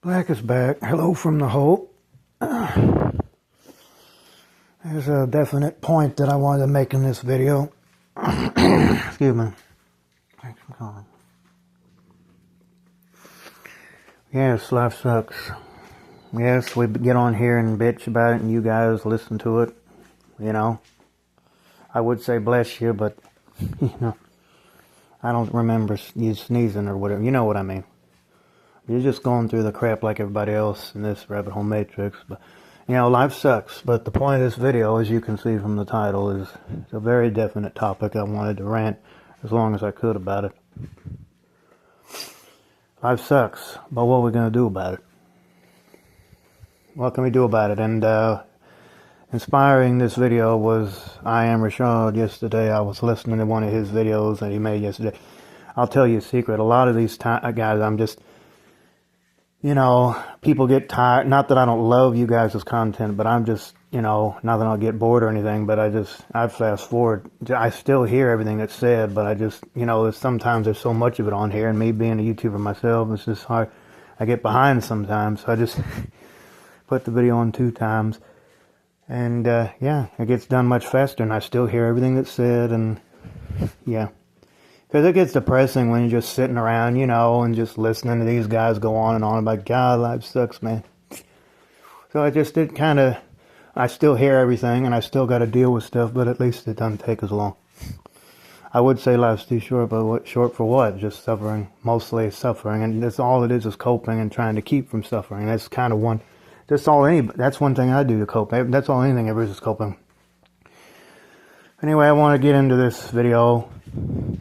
Black is back. Hello from the Hope. There's a definite point that I wanted to make in this video. Excuse me. Thanks for calling. Yes, life sucks. Yes, we get on here and bitch about it and you guys listen to it. You know. I would say bless you, but, you know, I don't remember you sneezing or whatever. You know what I mean. You're just going through the crap like everybody else in this rabbit hole matrix. But, you know, life sucks. But the point of this video, as you can see from the title, is it's a very definite topic. I wanted to rant as long as I could about it. Life sucks. But what are we going to do about it? What can we do about it? And inspiring this video was I Am Rashad yesterday. I was listening to one of his videos that he made yesterday. I'll tell you a secret. A lot of these guys, I'm just... You know, people get tired. Not that I don't love you guys' content, but I'm just, you know, not that I'll get bored or anything, but I fast forward. I still hear everything that's said, but I just, you know, sometimes there's so much of it on here, and me being a YouTuber myself, it's just hard. I get behind sometimes, so I just put the video on 2 times. And, yeah, it gets done much faster, and I still hear everything that's said, and, yeah. Because it gets depressing when you're just sitting around, you know, and just listening to these guys go on and on about, God, life sucks, man. So it kind of, I still hear everything, and I still got to deal with stuff, but at least it doesn't take as long. I would say life's too short, but short for what? Just suffering, mostly suffering, and that's all it is coping and trying to keep from suffering. That's kind of that's one thing I do to cope. That's all anything ever is coping. Anyway, I want to get into this video.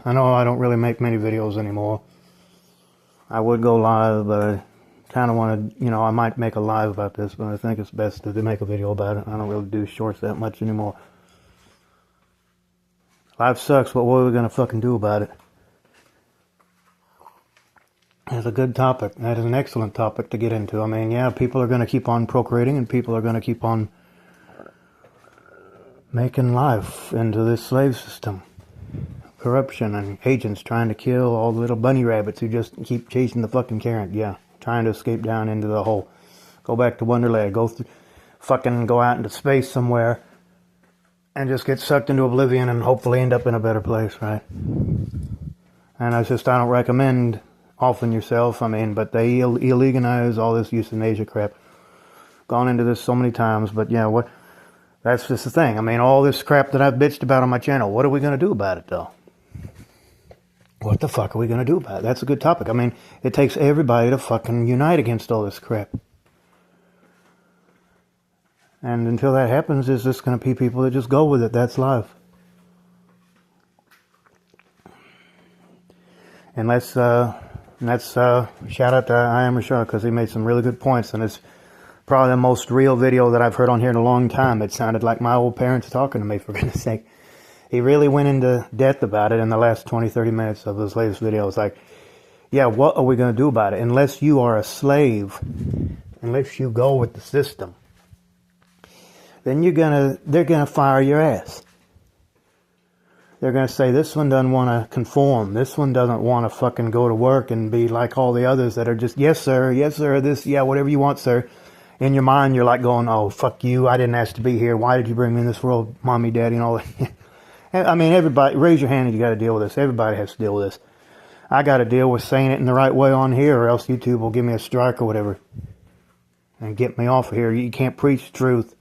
I know I don't really make many videos anymore. I would go live, but I kind of want to, you know, I might make a live about this, but I think it's best to make a video about it. I don't really do shorts that much anymore. Life sucks, but what are we going to fucking do about it? That's a good topic. That is an excellent topic to get into. I mean, yeah, people are going to keep on procreating, and people are going to keep on making life into this slave system. Corruption and agents trying to kill all the little bunny rabbits who just keep chasing the fucking carrot. Yeah, trying to escape down into the hole. Go back to Wonderland. Go out into space somewhere and just get sucked into oblivion and hopefully end up in a better place, right? And I don't recommend offing yourself. I mean, but they illegalize all this euthanasia crap. Gone into this so many times, but yeah, that's just the thing. I mean, all this crap that I've bitched about on my channel, what are we going to do about it, though? What the fuck are we going to do about it? That's a good topic. I mean, it takes everybody to fucking unite against all this crap. And until that happens, there's just going to be people that just go with it. That's life. And let's shout out to I Am Rashad, because he made some really good points, and it's probably the most real video that I've heard on here in a long time. It sounded like my old parents talking to me, for goodness sake. He really went into depth about it in the last 20, 30 minutes of his latest video. It's like, yeah, what are we going to do about it? Unless you are a slave, unless you go with the system, then they're going to fire your ass. They're going to say, this one doesn't want to conform. This one doesn't want to fucking go to work and be like all the others that are just, yes, sir, this, yeah, whatever you want, sir. In your mind, you're like going, oh, fuck you, I didn't ask to be here. Why did you bring me in this world, mommy, daddy, and all that? I mean, everybody, raise your hand if you got to deal with this. Everybody has to deal with this. I got to deal with saying it in the right way on here, or else YouTube will give me a strike or whatever and get me off of here. You can't preach the truth.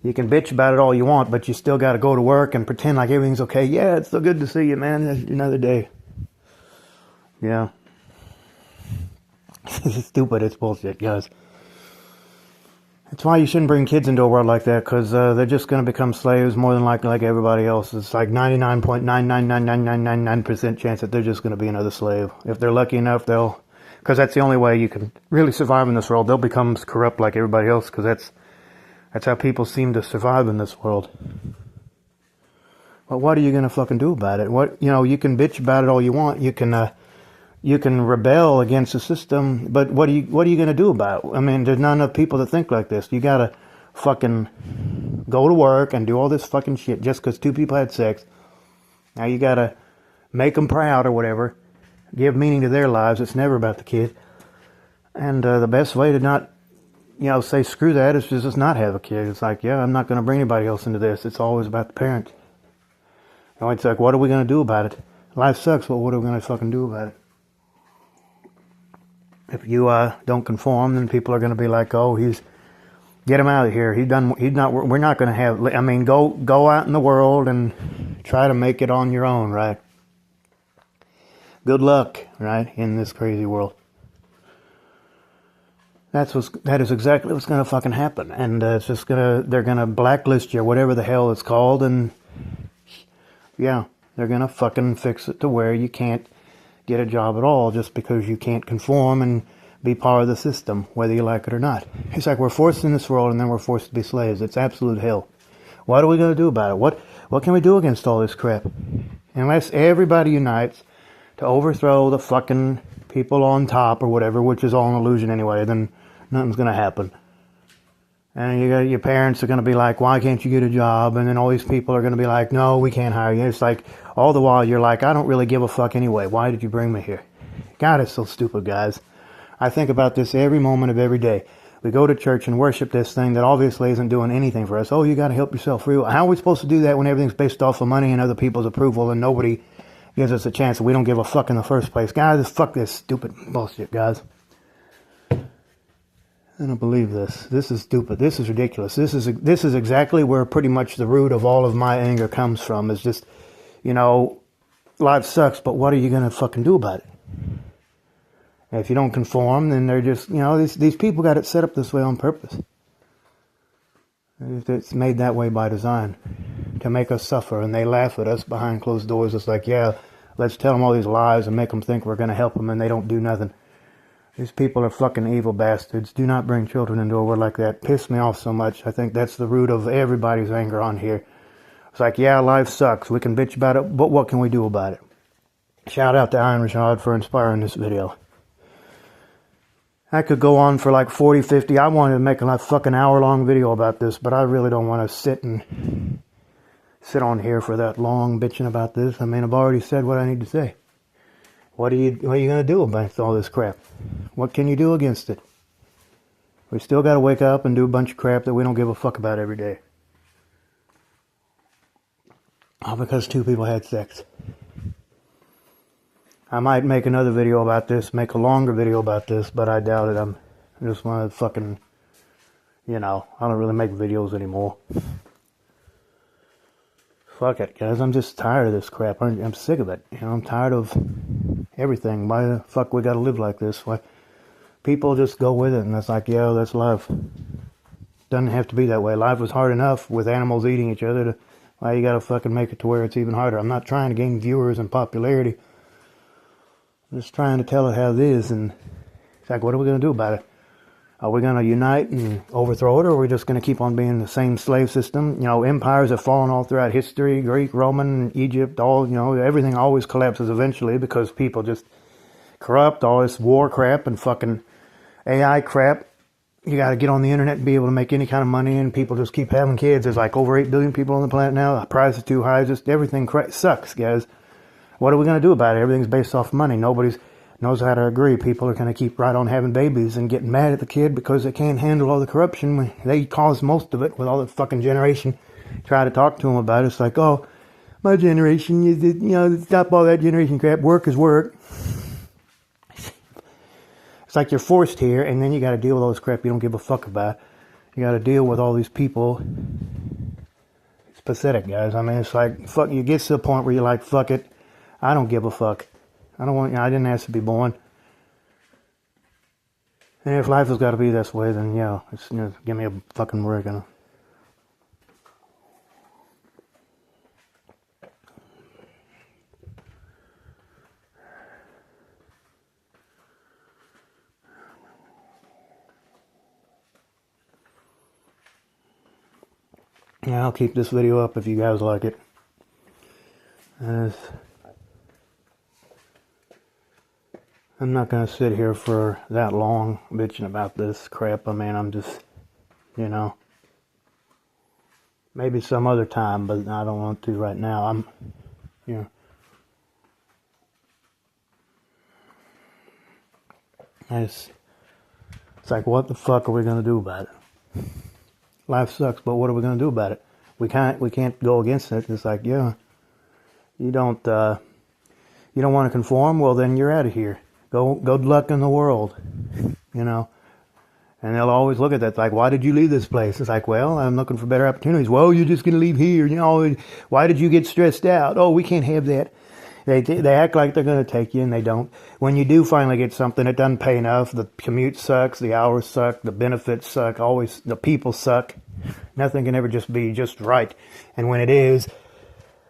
You can bitch about it all you want, but you still got to go to work and pretend like everything's okay. Yeah, it's so good to see you, man. It's another day. Yeah. It's stupid. It's bullshit, guys. That's why you shouldn't bring kids into a world like that, because they're just going to become slaves more than likely like everybody else. It's like 99.9999999% chance that they're just going to be another slave. If they're lucky enough, because that's the only way you can really survive in this world. They'll become corrupt like everybody else, because that's how people seem to survive in this world. But what are you going to fucking do about it? You can bitch about it all you want. You can rebel against the system, but what are you going to do about it? I mean, there's not enough people that think like this. You got to fucking go to work and do all this fucking shit just because 2 people had sex. Now you got to make them proud or whatever, give meaning to their lives. It's never about the kid. And the best way to not, say screw that is just not have a kid. It's like, yeah, I'm not going to bring anybody else into this. It's always about the parents. And it's like, what are we going to do about it? Life sucks, but what are we going to fucking do about it? If you don't conform, then people are going to be like, oh, get him out of here. We're not going to have, go out in the world and try to make it on your own, right? Good luck, right, in this crazy world. That is exactly what's going to fucking happen. And they're going to blacklist you, whatever the hell it's called, and yeah, they're going to fucking fix it to where you can't get a job at all just because you can't conform and be part of the system, whether you like it or not. It's like we're forced in this world and then we're forced to be slaves. It's absolute hell. What are we going to do about it? What can we do against all this crap? Unless everybody unites to overthrow the fucking people on top or whatever, which is all an illusion anyway, then nothing's going to happen. And your parents are going to be like, why can't you get a job? And then all these people are going to be like, no, we can't hire you. It's like, all the while you're like, I don't really give a fuck anyway. Why did you bring me here? God, it's so stupid, guys. I think about this every moment of every day. We go to church and worship this thing that obviously isn't doing anything for us. Oh, you got to help yourself free. How are we supposed to do that when everything's based off of money and other people's approval and nobody gives us a chance and we don't give a fuck in the first place? Guys, fuck this stupid bullshit, guys. I don't believe this. This is stupid. This is ridiculous. This is exactly where pretty much the root of all of my anger comes from. Is just, life sucks, but what are you going to fucking do about it? And if you don't conform, then they're just, these people got it set up this way on purpose. It's made that way by design to make us suffer, and they laugh at us behind closed doors. It's like, yeah, let's tell them all these lies and make them think we're going to help them, and they don't do nothing. These people are fucking evil bastards. Do not bring children into a world like that. Piss me off so much. I think that's the root of everybody's anger on here. It's like, yeah, life sucks. We can bitch about it, but what can we do about it? Shout out to Iron Rashad for inspiring this video. I could go on for like 40, 50. I wanted to make a fucking hour-long video about this, but I really don't want to sit on here for that long bitching about this. I've already said what I need to say. What are you going to do about all this crap? What can you do against it? We still got to wake up and do a bunch of crap that we don't give a fuck about every day. All because two people had sex. I might make another video about this, make a longer video about this, but I doubt it. I'm just one of the fucking, I don't really make videos anymore. Fuck it, guys. I'm just tired of this crap. I'm sick of it. I'm tired of everything. Why the fuck we gotta live like this? Why people just go with it and it's like, yeah, that's life. Doesn't have to be that way. Life was hard enough with animals eating each other. Why you gotta fucking make it to where it's even harder? I'm not trying to gain viewers and popularity. I'm just trying to tell it how it is, and it's like, what are we gonna do about it? Are we going to unite and overthrow it, or are we just going to keep on being the same slave system? Empires have fallen all throughout history, Greek, Roman, Egypt, everything always collapses eventually because people just corrupt, all this war crap and fucking AI crap. You got to get on the internet and be able to make any kind of money, and people just keep having kids. There's like over 8 billion people on the planet now. The price is too high. Just everything sucks, guys. What are we going to do about it? Everything's based off money. Nobody knows how to agree. People are going to keep right on having babies and getting mad at the kid because they can't handle all the corruption. They cause most of it with all the fucking generation. Try to talk to them about it. It's like, oh, my generation, stop all that generation crap. Work is work. It's like you're forced here, and then you got to deal with all this crap you don't give a fuck about. You got to deal with all these people. It's pathetic, guys. It's like, fuck, you get to the point where you're like, fuck it. I don't give a fuck. I didn't ask to be born. And if life has got to be this way, then yeah, give me a fucking break. Yeah, I'll keep this video up if you guys like it. I'm not going to sit here for that long bitching about this crap. I'm just, maybe some other time, but I don't want to right now. It's like, what the fuck are we going to do about it? Life sucks, but what are we going to do about it? We can't go against it. It's like, yeah, you don't want to conform? Well, then you're out of here. Good luck in the world, you know. And they'll always look at that like, why did you leave this place? It's like, well, I'm looking for better opportunities. Well, you're just going to leave here, you know. Why did you get stressed out? Oh, we can't have that. They act like they're going to take you, and they don't. When you do finally get something, it doesn't pay enough. The commute sucks. The hours suck. The benefits suck. Always, the people suck. Nothing can ever just be just right. And when it is,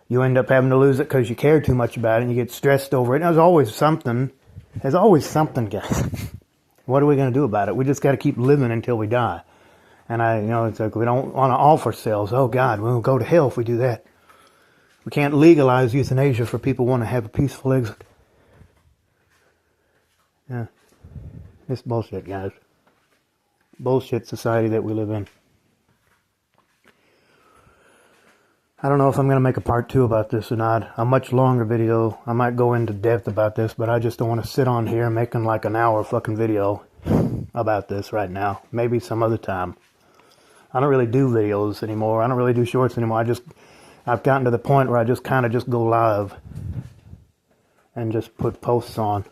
you end up having to lose it because you care too much about it, and you get stressed over it. And there's always something. There's always something, guys. What are we going to do about it? We just got to keep living until we die. And it's like we don't want to off ourselves. Oh, God, we'll go to hell if we do that. We can't legalize euthanasia for people who want to have a peaceful exit. Yeah. It's bullshit, guys. Bullshit society that we live in. I don't know if I'm going to make a part 2 about this or not. A much longer video. I might go into depth about this, but I just don't want to sit on here making like an hour fucking video about this right now. Maybe some other time. I don't really do videos anymore. I don't really do shorts anymore. I've gotten to the point where I just kind of just go live and just put posts on.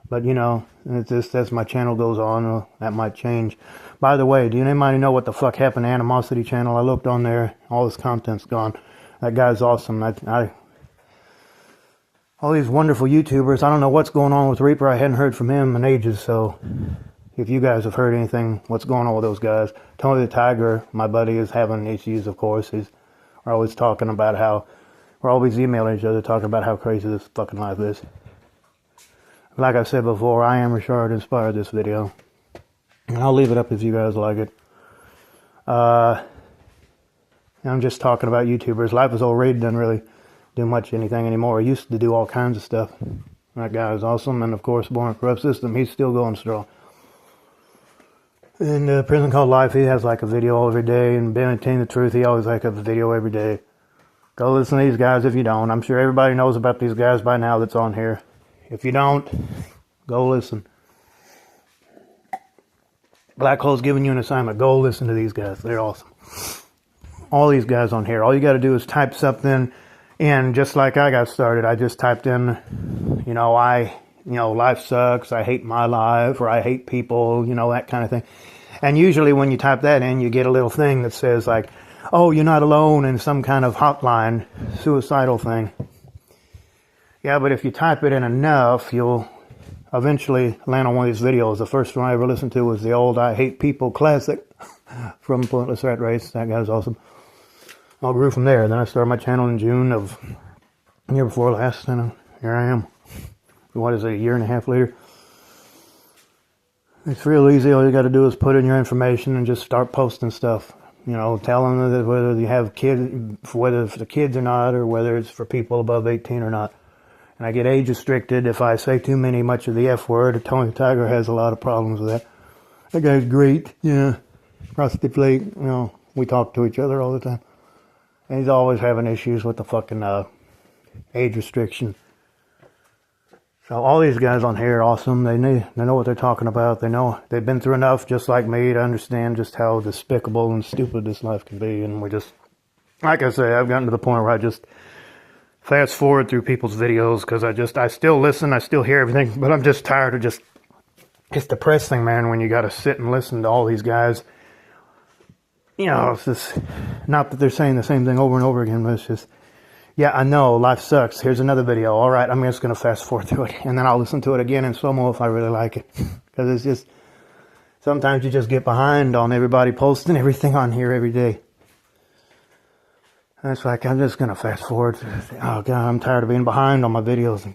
But, it's just as my channel goes on, that might change. By the way, do anybody know what the fuck happened to Animosity Channel? I looked on there. All his content's gone. That guy's awesome. All these wonderful YouTubers. I don't know what's going on with Reaper. I hadn't heard from him in ages, so if you guys have heard anything, what's going on with those guys? Tony the Tiger, my buddy, is having issues, of course. We're always talking about how, we're always emailing each other talking about how crazy this fucking life is. Like I said before, I Am Richard inspired this video. And I'll leave it up if you guys like it. I'm just talking about YouTubers. Life is Old Reed doesn't really do much anything anymore. He used to do all kinds of stuff. That guy is awesome. And of course, Born Corrupt System, he's still going strong. In Prison Called Life, he has like a video every day. And Benedictine the Truth, he always like a video every day. Go listen to these guys if you don't. I'm sure everybody knows about these guys by now that's on here. If you don't, go listen. Black Hole's giving you an assignment. Go listen to these guys. They're awesome. All these guys on here. All you got to do is type something in, just like I got started. I just typed in, life sucks. I hate my life, or I hate people, that kind of thing. And usually when you type that in, you get a little thing that says like, oh, you're not alone, in some kind of hotline, suicidal thing. Yeah, but if you type it in enough, you'll eventually land on one of these videos. The first one I ever listened to was the old I Hate People classic from Pointless Rat Race. That guy's awesome. I grew from there. Then I started my channel in June of the year before last, and here I am. What is it, a year and a half later? It's real easy. All you got to do is put in your information and just start posting stuff. Tell them that whether you have kids, whether it's the kids or not, or whether it's for people above 18 or not. And I get age restricted if I say too much of the F word. Tony Tiger has a lot of problems with that. That guy's great, yeah. Rusty Flake, we talk to each other all the time. And he's always having issues with the fucking age restriction. So all these guys on here are awesome. They know what they're talking about. They've been through enough, just like me, to understand just how despicable and stupid this life can be. And we just, like I say, I've gotten to the point where I just fast forward through people's videos because I still listen, I still hear everything, but I'm just tired of it's depressing, man, when you got to sit and listen to all these guys. It's just, not that they're saying the same thing over and over again, but it's just, yeah, I know, life sucks. Here's another video. All right, I'm just going to fast forward through it, and then I'll listen to it again in slow-mo if I really like it. Because it's just, sometimes you just get behind on everybody posting everything on here every day. And it's like, I'm just going to fast forward. Oh, God, I'm tired of being behind on my videos,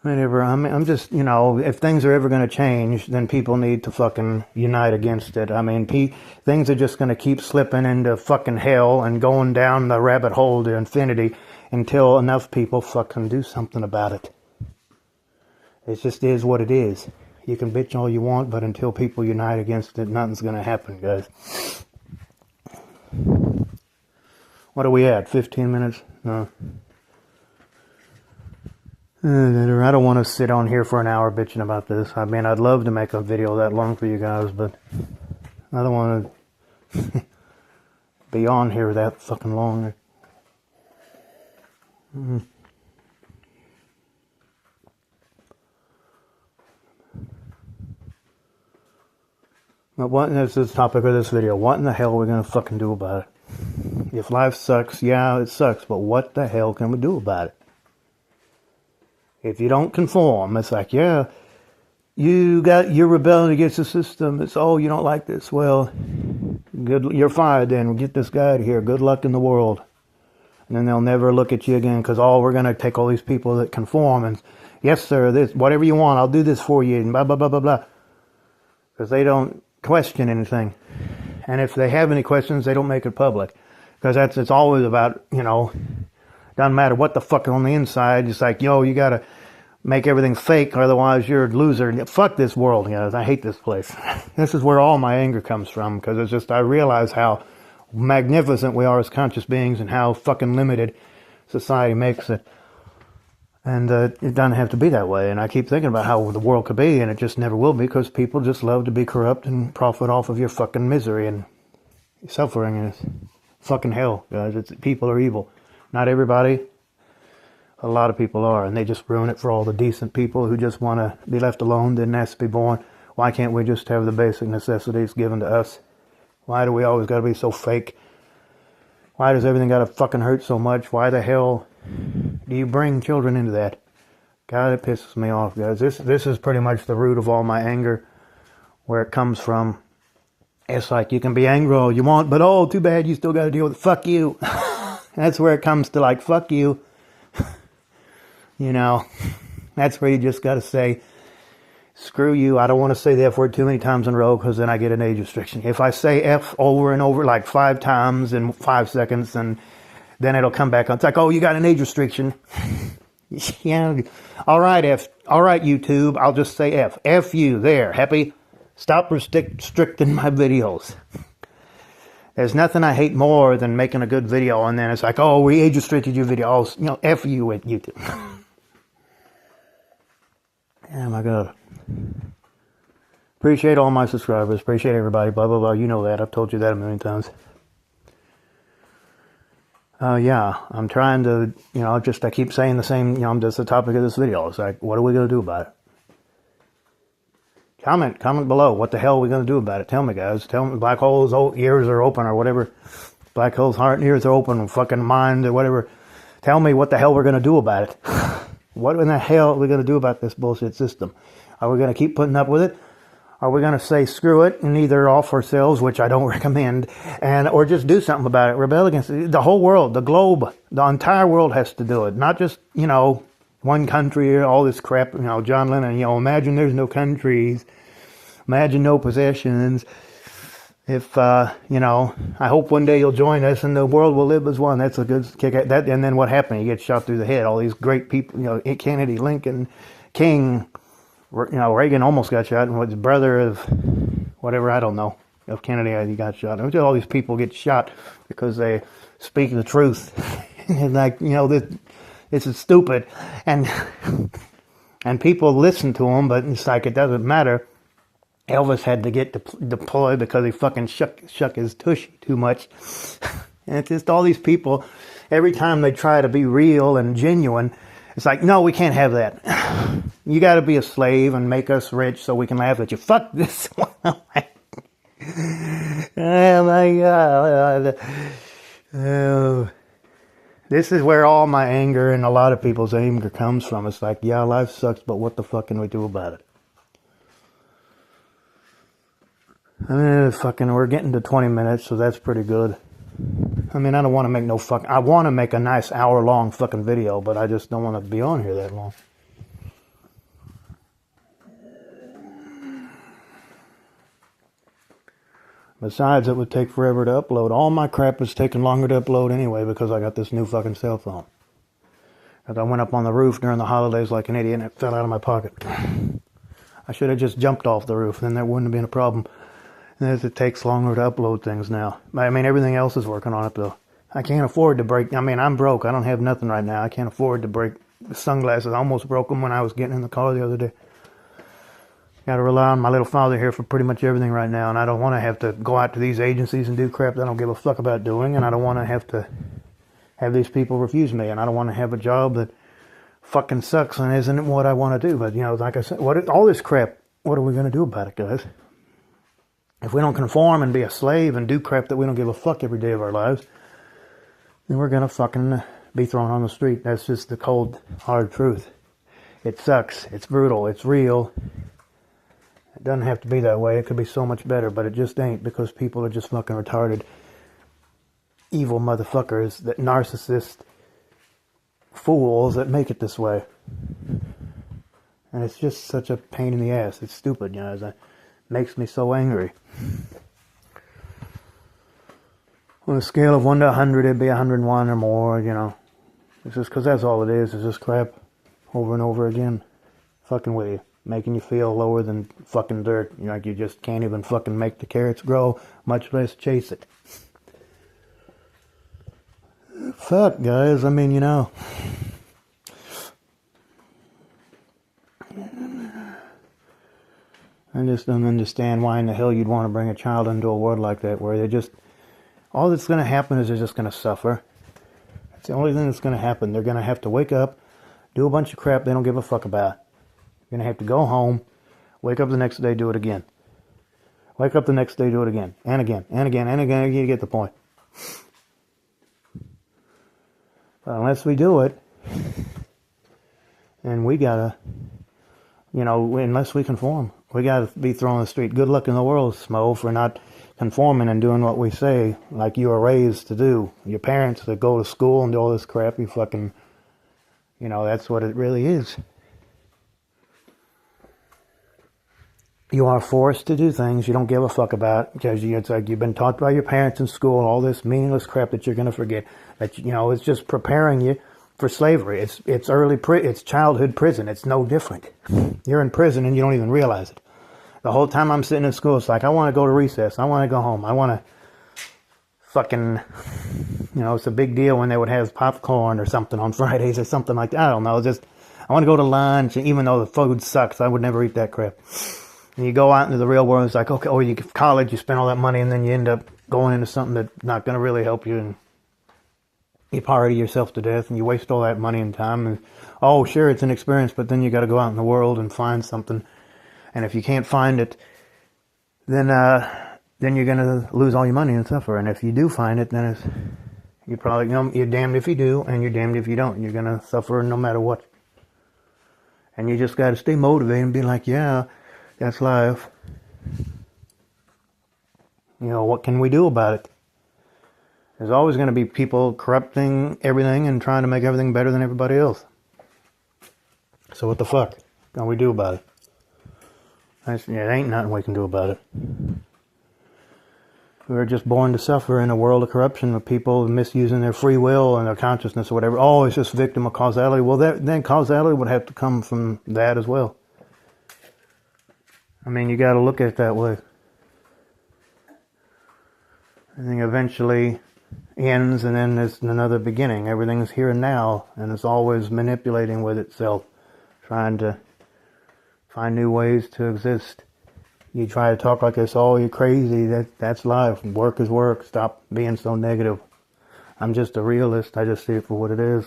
Whatever, I'm just, if things are ever going to change, then people need to fucking unite against it. Things are just going to keep slipping into fucking hell and going down the rabbit hole to infinity until enough people fucking do something about it. It just is what it is. You can bitch all you want, but until people unite against it, nothing's going to happen, guys. What are we at? 15 minutes? No. I don't want to sit on here for an hour bitching about this. I mean, I'd love to make a video that long for you guys, but I don't want to be on here that fucking long. But that's the topic of this video. What in the hell are we gonna fucking do about it? If life sucks, yeah, it sucks, but what the hell can we do about it? If you don't conform, it's like, yeah, you're rebelling against the system. It's, oh, you don't like this. Well, good, you're fired then. We'll get this guy out of here. Good luck in the world. And then they'll never look at you again because, oh, we're going to take all these people that conform and, yes, sir, this, whatever you want, I'll do this for you, and blah, blah, blah, blah, blah. Because they don't question anything. And if they have any questions, they don't make it public. Because it's always about, doesn't matter what the fuck on the inside. It's like, yo, you got to make everything fake, otherwise you're a loser. Fuck this world, guys. I hate this place. This is where all my anger comes from, because it's just, I realize how magnificent we are as conscious beings and how fucking limited society makes it. And it doesn't have to be that way. And I keep thinking about how the world could be, and it just never will be, because people just love to be corrupt and profit off of your fucking misery and suffering. And it's fucking hell, guys. People are evil. Not everybody. A lot of people are, and they just ruin it for all the decent people who just want to be left alone, didn't ask to be born. Why can't we just have the basic necessities given to us? Why do we always got to be so fake? Why does everything got to fucking hurt so much? Why the hell do you bring children into that? God, it pisses me off, guys. This is pretty much the root of all my anger, where it comes from. It's like, you can be angry all you want, but oh, too bad you still got to deal with it. Fuck you. That's where it comes to, like, fuck you. That's where you just got to say, screw you. I don't want to say the F word too many times in a row, because then I get an age restriction. If I say F over and over like 5 times in 5 seconds, and then it'll come back on. It's like, oh, you got an age restriction. Yeah. All right, F. All right, YouTube. I'll just say F. F you. There. Happy? Stop restricting my videos. There's nothing I hate more than making a good video, and then it's like, oh, we age restricted your video. Oh, F you at YouTube. Oh my God. Appreciate all my subscribers. Appreciate everybody. Blah, blah, blah. You know that. I've told you that a million times. Yeah, I'm trying to, I keep saying the same, that's the topic of this video. It's like, what are we going to do about it? Comment below. What the hell are we going to do about it? Tell me, guys. Tell me, black holes' ears are open or whatever. Black holes' heart and ears are open, fucking mind or whatever. Tell me what the hell we're going to do about it. What in the hell are we going to do about this bullshit system? Are we going to keep putting up with it? Are we going to say screw it and either off ourselves, which I don't recommend, or just do something about it? Rebel against it. The whole world, the globe, the entire world has to do it. Not just, one country or all this crap. John Lennon, imagine there's no countries. Imagine no possessions. If, I hope one day you'll join us and the world will live as one. That's a good kick. And then what happened? He gets shot through the head. All these great people, Kennedy, Lincoln, King, Reagan almost got shot, and his brother of whatever, I don't know, of Kennedy, he got shot. All these people get shot because they speak the truth. And like, this is stupid. And people listen to them, but it's like, it doesn't matter. Elvis had to get deployed because he fucking shook his tushy too much. And it's just all these people, every time they try to be real and genuine, it's like, no, we can't have that. You got to be a slave and make us rich so we can laugh at you. Fuck this. Oh my God. Oh. This is where all my anger and a lot of people's anger comes from. It's like, yeah, life sucks, but what the fuck can we do about it? We're getting to 20 minutes, so that's pretty good. I don't want to make I want to make a nice hour-long fucking video, but I just don't want to be on here that long. Besides, it would take forever to upload. All my crap is taking longer to upload anyway because I got this new fucking cell phone. As I went up on the roof during the holidays like an idiot and it fell out of my pocket. I should have just jumped off the roof, then there wouldn't have been a problem. And it takes longer to upload things now. Everything else is working on it though. I can't afford to break. I'm broke. I don't have nothing right now. I can't afford to break sunglasses. I almost broke them when I was getting in the car the other day. Got to rely on my little father here for pretty much everything right now, and I don't want to have to go out to these agencies and do crap that I don't give a fuck about doing, and I don't want to have these people refuse me, and I don't want to have a job that fucking sucks and isn't what I want to do. But, you know, like I said, all this crap, what are we going to do about it, guys? If we don't conform and be a slave and do crap that we don't give a fuck every day of our lives, then we're going to fucking be thrown on the street. That's just the cold, hard truth. It sucks. It's brutal. It's real. It doesn't have to be that way. It could be so much better, but it just ain't, because people are just fucking retarded, evil motherfuckers, that narcissist fools that make it this way. And it's just such a pain in the ass. It's stupid, you know. It makes me so angry. On a scale of 1 to 100, it'd be 101 or more, you know. It's just because that's all it is. It's just crap over and over again. Fucking with you. Making you feel lower than fucking dirt. You know, like you just can't even fucking make the carrots grow, much less chase it. Fuck, guys. I mean, you know. I just don't understand why in the hell you'd want to bring a child into a world like that, where all that's going to happen is they're just going to suffer. It's the only thing that's going to happen. They're going to have to wake up, do a bunch of crap they don't give a fuck about. You're going to have to go home, wake up the next day, do it again. Wake up the next day, do it again. And again, and again, and again. You get the point. But unless we do it, and we gotta, you know, unless we conform, we gotta be thrown on the street. Good luck in the world, Smo, for not conforming and doing what we say, like you were raised to do. Your parents that go to school and do all this crap, you fucking, you know, that's what it really is. You are forced to do things you don't give a fuck about, because it's like you've been taught by your parents in school, all this meaningless crap that you're going to forget. That, you know, it's just preparing you for slavery. It's childhood prison. It's no different. You're in prison and you don't even realize it. The whole time I'm sitting in school, it's like, I want to go to recess. I want to go home. I want to fucking, you know, it's a big deal when they would have popcorn or something on Fridays or something like that. I don't know. I want to go to lunch, even though the food sucks. I would never eat that crap. And you go out into the real world, it's like, okay, or you get college, you spend all that money, and then you end up going into something that's not going to really help you, and you party yourself to death, and you waste all that money and time, and, oh, sure, it's an experience, but then you got to go out in the world and find something, and if you can't find it, then you're going to lose all your money and suffer, and if you do find it, then you're probably, you know, you're damned if you do, and you're damned if you don't. You're going to suffer no matter what. And you just got to stay motivated and be like, yeah, that's life. You know, what can we do about it? There's always going to be people corrupting everything and trying to make everything better than everybody else. So what the fuck can we do about it? There ain't nothing we can do about it. We're just born to suffer in a world of corruption, of people misusing their free will and their consciousness or whatever. Oh, it's just victim of causality. Well, then causality would have to come from that as well. I mean, you got to look at it that way. Everything eventually ends, and then there's another beginning. Everything's here and now, and it's always manipulating with itself, trying to find new ways to exist. You try to talk like this, oh, you're crazy. That's life. Work is work. Stop being so negative. I'm just a realist. I just see it for what it is.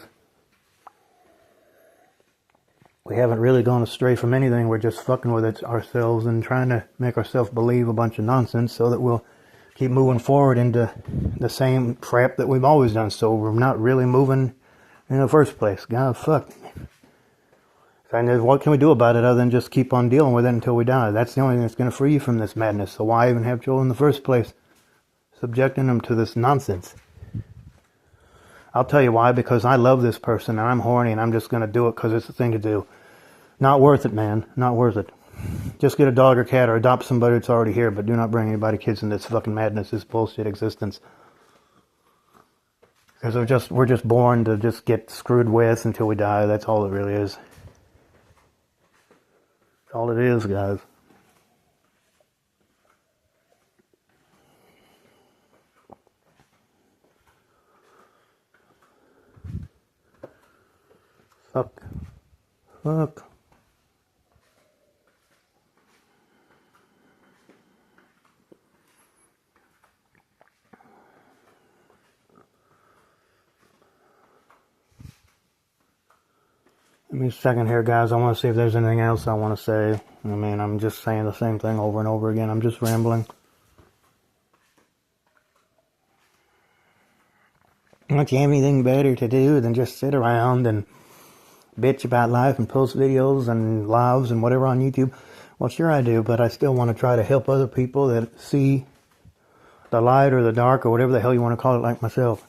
We haven't really gone astray from anything. We're just fucking with it ourselves and trying to make ourselves believe a bunch of nonsense so that we'll keep moving forward into the same crap that we've always done. So we're not really moving in the first place. God, fuck. And what can we do about it other than just keep on dealing with it until we die? That's the only thing that's going to free you from this madness. So why even have children in the first place? Subjecting them to this nonsense. I'll tell you why, because I love this person and I'm horny and I'm just going to do it because it's the thing to do. Not worth it, man. Not worth it. Just get a dog or cat or adopt somebody that's already here, but do not bring anybody, kids, in this fucking madness, this bullshit existence. Because we're just born to just get screwed with until we die. That's all it really is. That's all it is, guys. Fuck. Fuck. Give me a second here, guys. I want to see if there's anything else I want to say. I mean, I'm just saying the same thing over and over again. I'm just rambling. Don't you have anything better to do than just sit around and bitch about life and post videos and lives and whatever on YouTube? Well, sure I do, but I still want to try to help other people that see the light or the dark or whatever the hell you want to call it, like myself.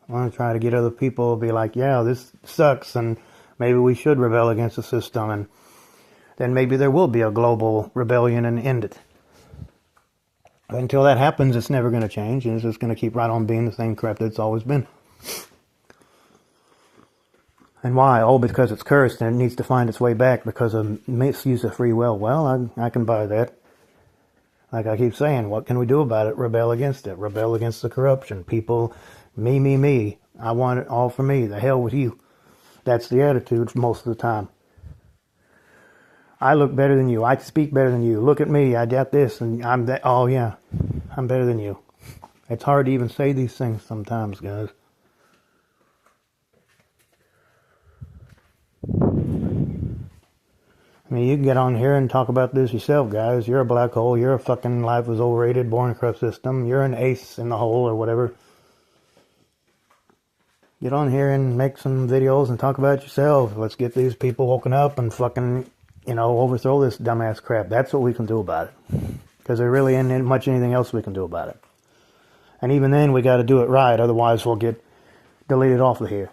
I want to try to get other people to be like, yeah, this sucks, and maybe we should rebel against the system, and then maybe there will be a global rebellion and end it. But until that happens, it's never going to change, and it's just going to keep right on being the same crap that it's always been. And why? Oh, because it's cursed and it needs to find its way back because of misuse of free will. Well, I can buy that. Like I keep saying, what can we do about it? Rebel against it. Rebel against the corruption. People, me. I want it all for me. The hell with you. That's the attitude most of the time. I look better than you. I speak better than you. Look at me. I got this and I'm that. Oh, yeah. I'm better than you. It's hard to even say these things sometimes, guys. I mean, you can get on here and talk about this yourself, guys. You're a black hole. You're a fucking life was overrated, born corrupt system. You're an ace in the hole or whatever. Get on here and make some videos and talk about it yourself. Let's get these people woken up and fucking, overthrow this dumbass crap. That's what we can do about it. Because there really ain't much anything else we can do about it. And even then, we got to do it right. Otherwise, we'll get deleted off of here.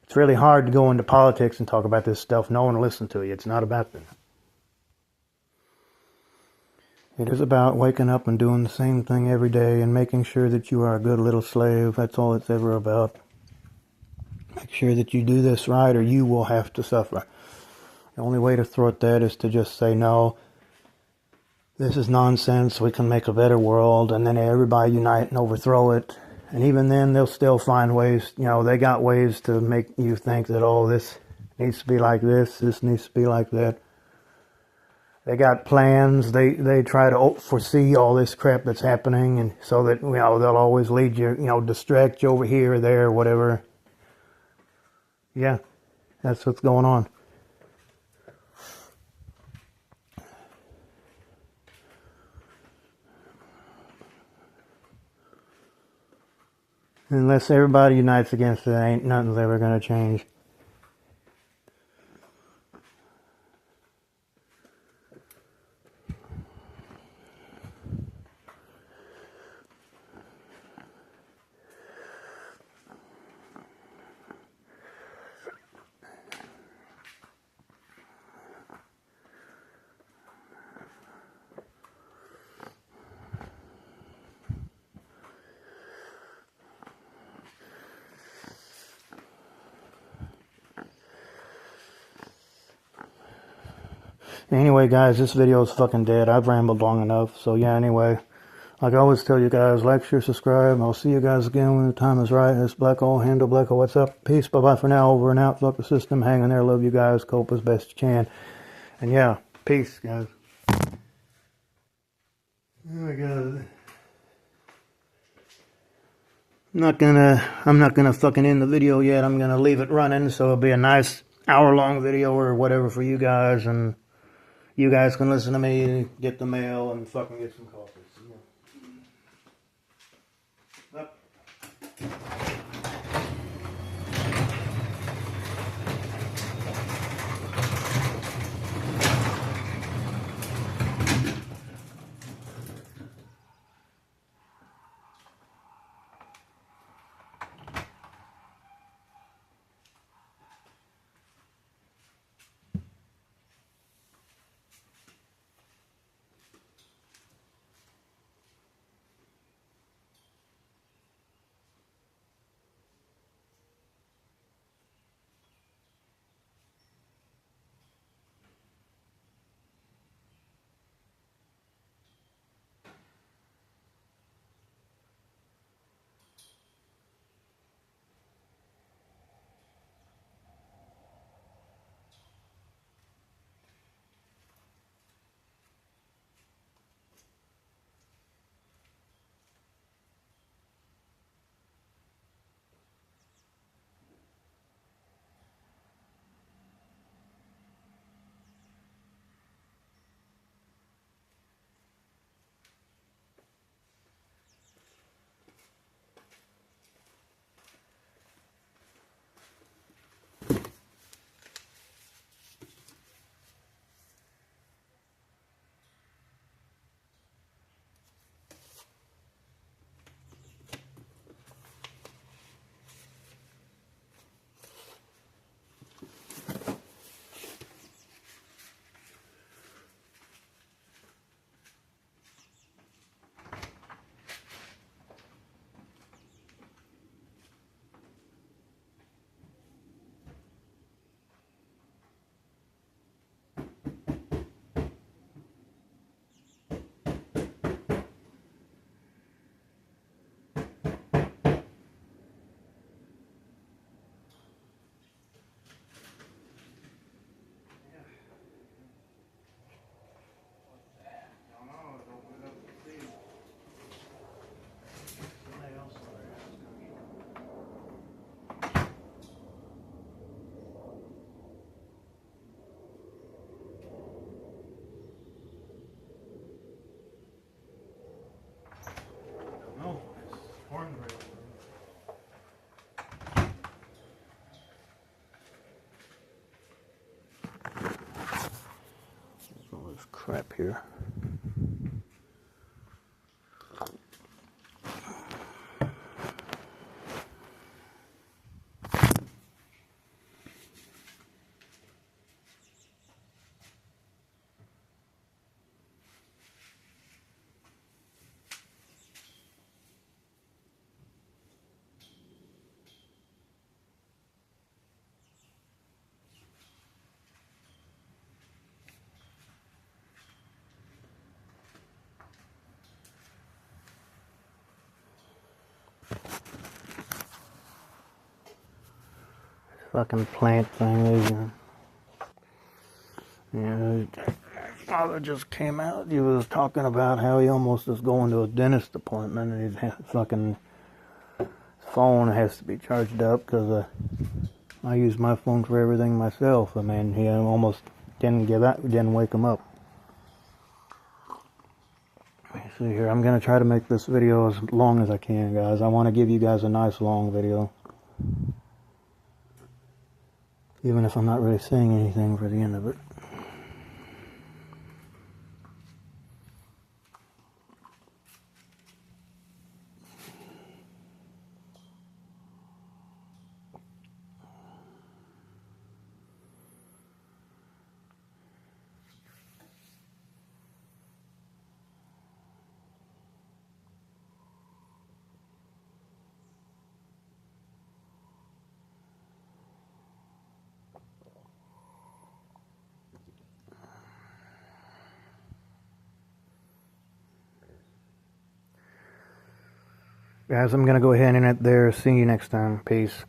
It's really hard to go into politics and talk about this stuff. No one will listen to you. It's not about that. It is about waking up and doing the same thing every day and making sure that you are a good little slave. That's all it's ever about. Make sure that you do this right or you will have to suffer. The only way to thwart that is to just say, no, this is nonsense. We can make a better world, and then everybody unite and overthrow it. And even then, they'll still find ways, they got ways to make you think that, oh, this needs to be like this needs to be like that. They got plans. They try to foresee all this crap that's happening, and so that, they'll always lead you, distract you over here or there or whatever. Yeah, that's what's going on. Unless everybody unites against it, ain't nothing's ever going to change. Anyway, guys, this video is fucking dead. I've rambled long enough. So, yeah, anyway. Like I always tell you guys, like, share, subscribe. I'll see you guys again when the time is right. It's Black Hole, Handle Black Hole. What's up? Peace. Bye-bye for now. Over and out. Fuck the system. Hang in there. Love you guys. Cope as best you can. And, yeah, peace, guys. Oh, my God. I'm not gonna fucking end the video yet. I'm gonna leave it running, so it'll be a nice hour-long video or whatever for you guys, and you guys can listen to me, get the mail, and fucking get some coffee. crap here. Fucking plant thing is, father just came out. He was talking about how he almost is going to a dentist appointment, and his fucking phone has to be charged up because I use my phone for everything myself. I mean, he almost didn't wake him up. Let me see here. I'm gonna try to make this video as long as I can, guys. I want to give you guys a nice long video. Even if I'm not really saying anything for the end of it. Guys, I'm going to go ahead and end it there. See you next time. Peace.